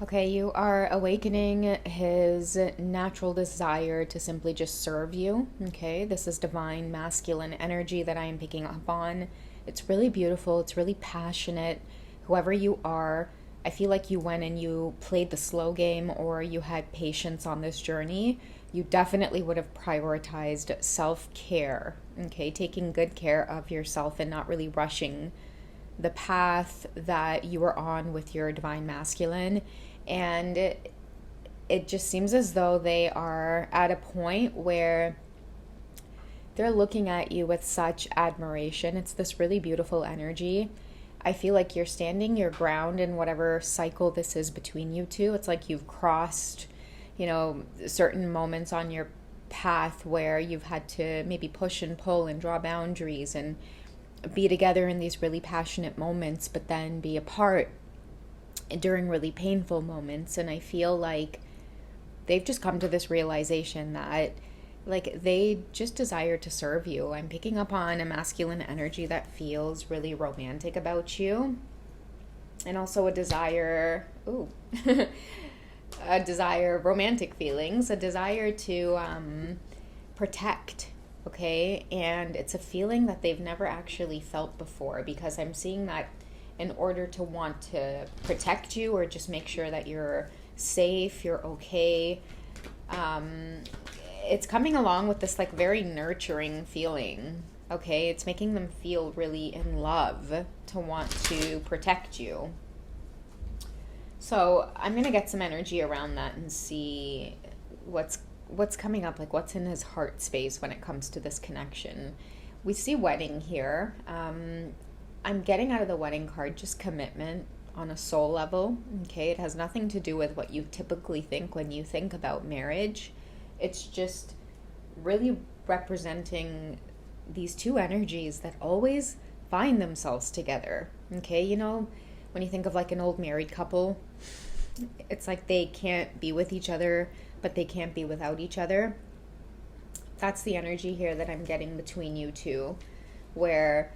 Okay, you are awakening his natural desire to simply just serve you. Okay, this is divine masculine energy that I am picking up on. It's really beautiful, it's really passionate. Whoever you are, I feel like you went and you played the slow game or you had patience on this journey. You definitely would have prioritized self care. Okay, taking good care of yourself and not really rushing the path that you were on with your divine masculine. And it just seems as though they are at a point where they're looking at you with such admiration. It's this really beautiful energy. I feel like you're standing your ground in whatever cycle this is between you two. It's like you've crossed, certain moments on your path where you've had to maybe push and pull and draw boundaries and be together in these really passionate moments, but then be apart during really painful moments. And I feel like they've just come to this realization that like they just desire to serve you. I'm picking up on a masculine energy that feels really romantic about you, and also a desire, a desire, romantic feelings, a desire to protect. Okay, and it's a feeling that they've never actually felt before, because I'm seeing that in order to want to protect you or just make sure that you're safe, you're okay, it's coming along with this like very nurturing feeling. Okay, it's making them feel really in love to want to protect you. So I'm gonna get some energy around that and see what's coming up, like what's in his heart space when it comes to this connection. We see wedding here. I'm getting out of the wedding card just commitment on a soul level. Okay, it has nothing to do with what you typically think when you think about marriage. It's just really representing these two energies that always find themselves together. Okay, when you think of like an old married couple, it's like they can't be with each other, but they can't be without each other. That's the energy here that I'm getting between you two, where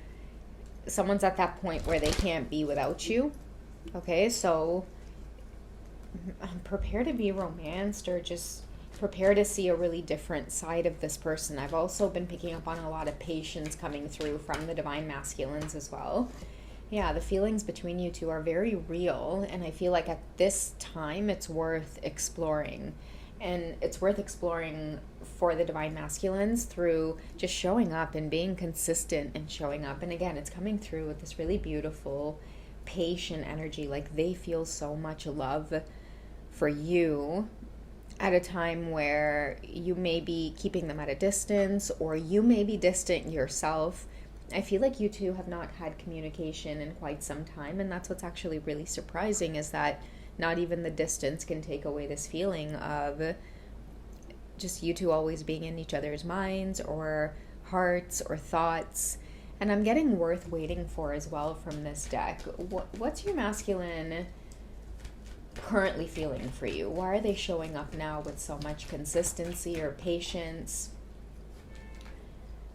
someone's at that point where they can't be without you. Okay, so prepare to be romanced, or just prepare to see a really different side of this person. I've also been picking up on a lot of patience coming through from the divine masculines as well. Yeah, the feelings between you two are very real, and I feel like at this time it's worth exploring. And it's worth exploring for the divine masculines through just showing up and being consistent and showing up. And again, it's coming through with this really beautiful, patient energy. Like they feel so much love for you at a time where you may be keeping them at a distance, or you may be distant yourself. I feel like you two have not had communication in quite some time, and that's what's actually really surprising, is that not even the distance can take away this feeling of just you two always being in each other's minds or hearts or thoughts. And I'm getting worth waiting for as well from this deck. What's your masculine currently feeling for you? Why are they showing up now with so much consistency or patience?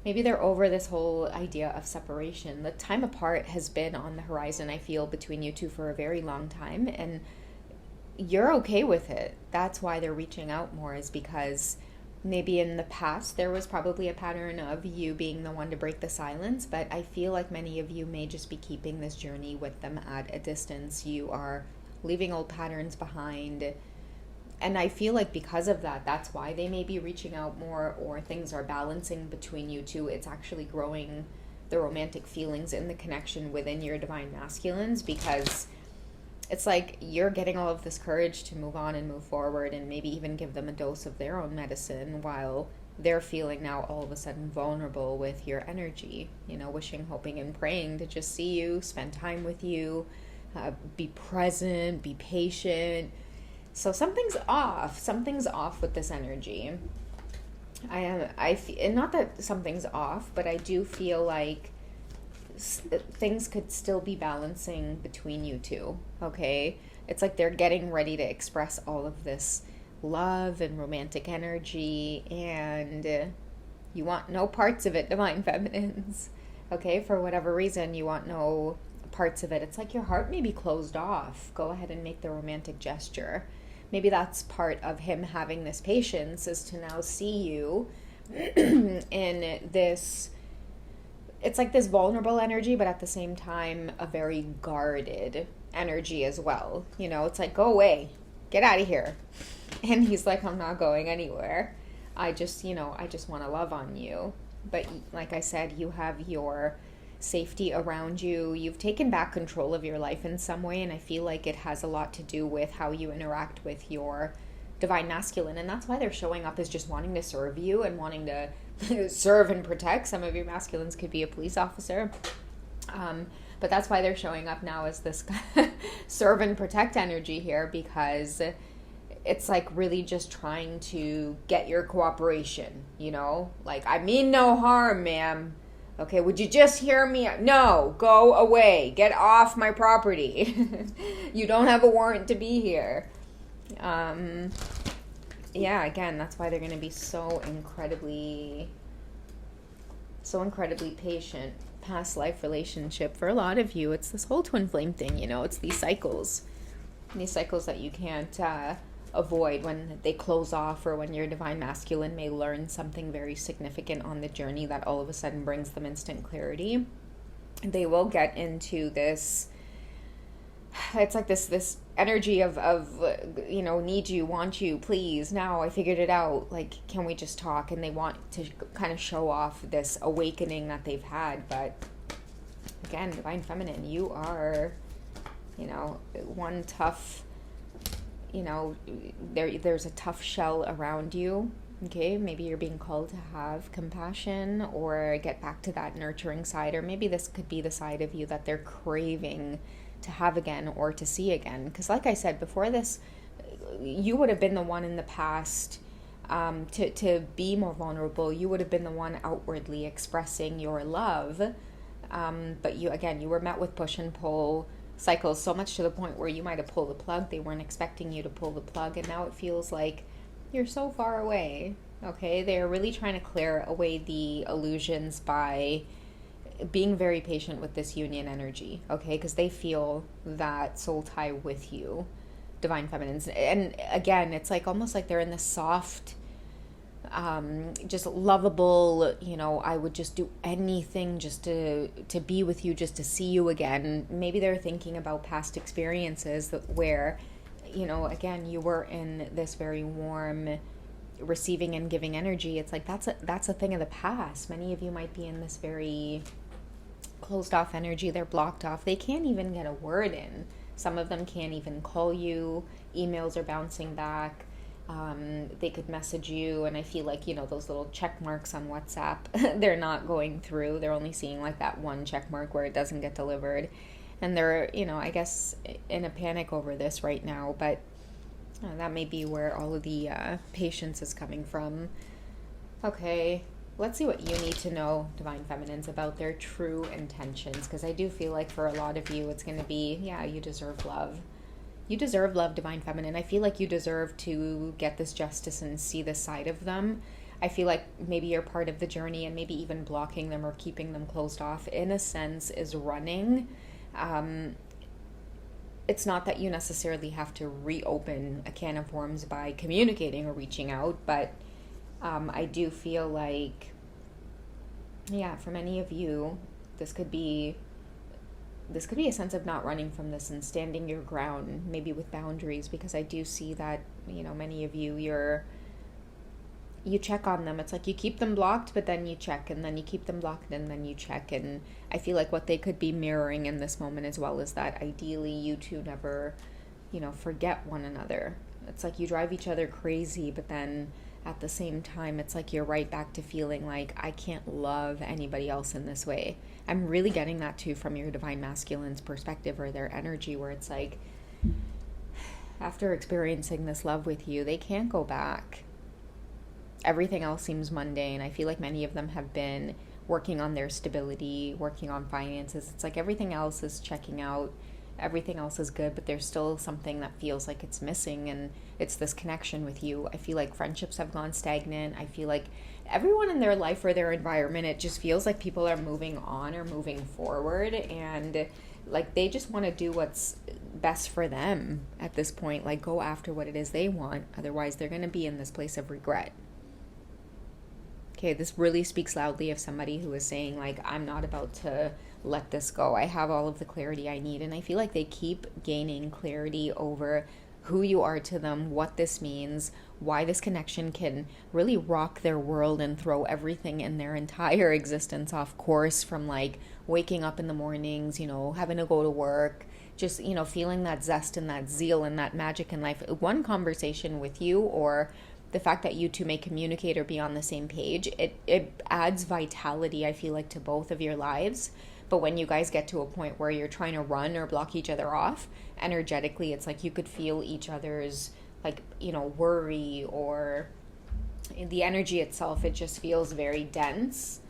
Maybe they're over this whole idea of separation. The time apart has been on the horizon, I feel, between you two for a very long time, and you're okay with it. That's why they're reaching out more, is because maybe in the past there was probably a pattern of you being the one to break the silence, but I feel like many of you may just be keeping this journey with them at a distance. You are leaving old patterns behind, and I feel like because of that, that's why they may be reaching out more, or things are balancing between you two. It's actually growing the romantic feelings in the connection within your divine masculines, because it's like you're getting all of this courage to move on and move forward, and maybe even give them a dose of their own medicine, while they're feeling now all of a sudden vulnerable with your energy, wishing, hoping, and praying to just see you, spend time with you, be present, be patient. So something's off with this energy. And not that something's off, but I do feel like things could still be balancing between you two. Okay, it's like they're getting ready to express all of this love and romantic energy, and you want no parts of it, divine feminines. Okay, for whatever reason, you want no parts of it. It's like your heart may be closed off. Go ahead and make the romantic gesture. Maybe that's part of him having this patience, is to now see you in this, it's like this vulnerable energy, but at the same time, a very guarded energy as well. You know, it's like, go away, get out of here. And he's like, I'm not going anywhere. I just want to love on you. But like I said, you have your safety around you. You've taken back control of your life in some way, and I feel like it has a lot to do with how you interact with your divine masculine, and that's why they're showing up as just wanting to serve you and wanting to serve and protect. Some of your masculines could be a police officer, but that's why they're showing up now as this serve and protect energy here, because it's like really just trying to get your cooperation, you know, like, I mean no harm, ma'am. Okay, would you just hear me? No, go away. Get off my property. You don't have a warrant to be here. Yeah, again, that's why they're going to be so incredibly patient. Past life relationship. For a lot of you, it's this whole twin flame thing, you know, it's these cycles that you can't avoid when they close off, or when your divine masculine may learn something very significant on the journey that all of a sudden brings them instant clarity. They will get into this, it's like this energy of you know, need you, want you, please, now I figured it out, like, can we just talk? And they want to kind of show off this awakening that they've had. But again, divine feminine, you are, you know, one tough, you know, there's a tough shell around you. Okay, maybe you're being called to have compassion or get back to that nurturing side, or maybe this could be the side of you that they're craving to have again or to see again. Because like I said before this, you would have been the one in the past to be more vulnerable. You would have been the one outwardly expressing your love, but you were met with push and pull cycles, so much to the point where you might have pulled the plug. They weren't expecting you to pull the plug, and now it feels like you're so far away. Okay, they're really trying to clear away the illusions by being very patient with this union energy, okay, because they feel that soul tie with you, divine feminines. And again, it's like almost like they're in this soft, just lovable, you know, I would just do anything just to be with you, just to see you again. Maybe they're thinking about past experiences where, you know, again, you were in this very warm receiving and giving energy. It's like that's a thing of the past. Many of you might be in this very closed off energy. They're blocked off. They can't even get a word in. Some of them can't even call you. Emails are bouncing back. They could message you, and I feel like, you know, those little check marks on WhatsApp, they're not going through. They're only seeing like that one check mark where it doesn't get delivered. And they're, you know, I guess in a panic over this right now, but that may be where all of the patience is coming from. Okay, let's see what you need to know, divine feminines, about their true intentions, because I do feel like for a lot of you, it's going to be, yeah, you deserve love. You deserve love, divine feminine. I feel like you deserve to get this justice and see this side of them. I feel like maybe you're part of the journey, and maybe even blocking them or keeping them closed off, in a sense, is running. It's not that you necessarily have to reopen a can of worms by communicating or reaching out, but I do feel like, yeah, for many of you, this could be a sense of not running from this and standing your ground, maybe with boundaries, because I do see that, you know, many of you, you check on them. It's like you keep them blocked, but then you check, and then you keep them blocked, and then you check. And I feel like what they could be mirroring in this moment as well is that ideally you two never, you know, forget one another. It's like you drive each other crazy, but then at the same time, it's like you're right back to feeling like, I can't love anybody else in this way. I'm really getting that too from your divine masculine's perspective, or their energy, where it's like, after experiencing this love with you, they can't go back. Everything else seems mundane. I feel like many of them have been working on their stability, working on finances. It's like everything else is checking out. Everything else is good, but there's still something that feels like it's missing, and it's this connection with you. I feel like friendships have gone stagnant. I feel like everyone in their life or their environment, it just feels like people are moving on or moving forward, and like they just want to do what's best for them at this point, like go after what it is they want. Otherwise, they're going to be in this place of regret. Okay, this really speaks loudly of somebody who is saying, like, I'm not about to let this go. I have all of the clarity I need. And I feel like they keep gaining clarity over who you are to them, what this means, why this connection can really rock their world and throw everything in their entire existence off course, from like waking up in the mornings, you know, having to go to work, just, you know, feeling that zest and that zeal and that magic in life. One conversation with you, or the fact that you two may communicate or be on the same page, it adds vitality, I feel like, to both of your lives. But when you guys get to a point where you're trying to run or block each other off, energetically, it's like you could feel each other's, like, you know, worry, or the energy itself, it just feels very dense.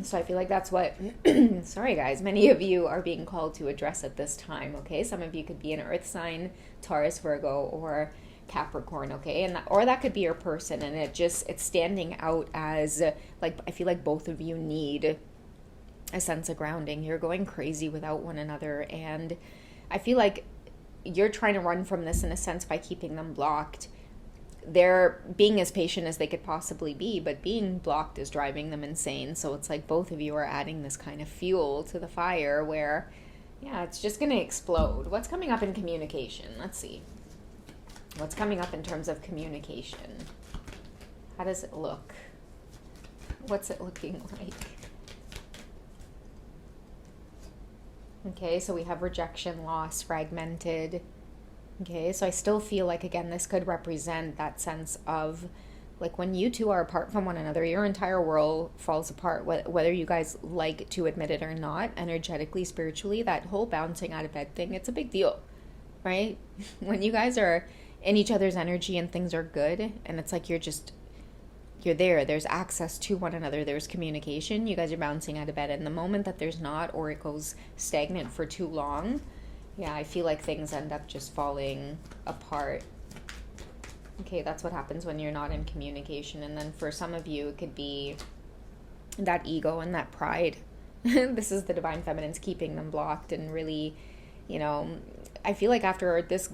So I feel like that's what, sorry guys, many of you are being called to address at this time, okay? Some of you could be an earth sign, Taurus, Virgo, or Capricorn, okay? And or that could be your person, and it's standing out as, like, I feel like both of you need a sense of grounding. You're going crazy without one another, and I feel like you're trying to run from this in a sense by keeping them blocked. They're being as patient as they could possibly be, but being blocked is driving them insane. So it's like both of you are adding this kind of fuel to the fire where, yeah, it's just going to explode. What's coming up in communication? Let's see. What's coming up in terms of communication? How does it look? What's it looking like? Okay, so we have rejection, loss, fragmented. Okay, so I still feel like, again, this could represent that sense of, like, when you two are apart from one another, your entire world falls apart, whether you guys like to admit it or not. Energetically, spiritually, that whole bouncing out of bed thing, it's a big deal, right? When you guys are in each other's energy and things are good, and it's like you're there, there's access to one another, there's communication, you guys are bouncing out of bed. And the moment that there's not, or it goes stagnant for too long, yeah, I feel like things end up just falling apart. Okay, that's what happens when you're not in communication. And then for some of you, it could be that ego and that pride. This is the divine feminine's keeping them blocked. And really, you know, I feel like after this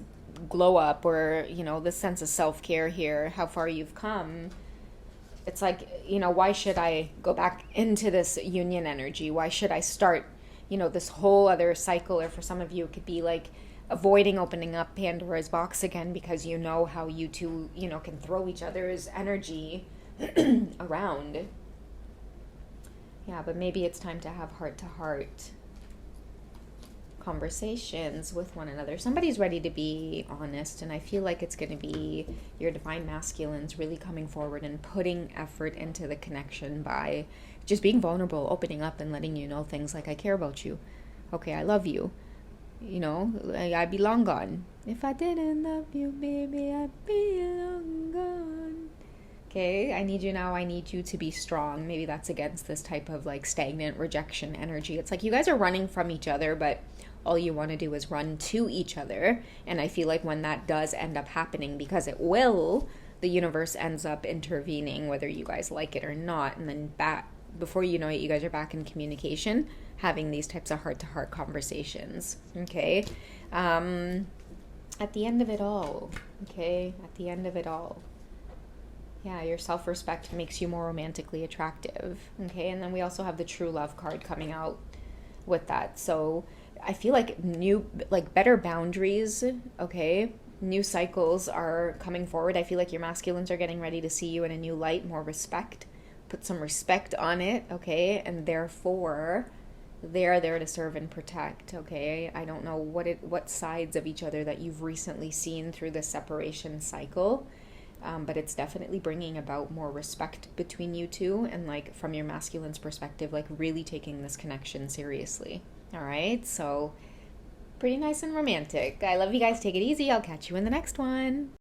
glow up, or, you know, this sense of self-care here, how far you've come, it's like, you know, why should I go back into this union energy? Why should I start, you know, this whole other cycle? Or for some of you, it could be like avoiding opening up Pandora's box again, because you know how you two, you know, can throw each other's energy around. Yeah, but maybe it's time to have heart-to-heart conversations with one another. Somebody's ready to be honest, and I feel like it's going to be your divine masculines really coming forward and putting effort into the connection by just being vulnerable, opening up, and letting you know things like, I care about you. Okay, I love you. You know, I'd be long gone. If I didn't love you, baby, I'd be long gone. Okay, I need you now. I need you to be strong. Maybe that's against this type of like stagnant rejection energy. It's like you guys are running from each other, but all you want to do is run to each other. And I feel like when that does end up happening, because it will, the universe ends up intervening, whether you guys like it or not. And then before you know it, you guys are back in communication, having these types of heart-to-heart conversations. Okay, at the end of it all, okay, at the end of it all, yeah, your self-respect makes you more romantically attractive. Okay, and then we also have the true love card coming out with that. So I feel like better boundaries, okay, new cycles are coming forward. I feel like your masculines are getting ready to see you in a new light, more respect, put some respect on it, okay, and therefore they are there to serve and protect, okay? I don't know what sides of each other that you've recently seen through the separation cycle, but it's definitely bringing about more respect between you two, and like from your masculine's perspective, like really taking this connection seriously. All right, so pretty nice and romantic. I love you guys. Take it easy. I'll catch you in the next one.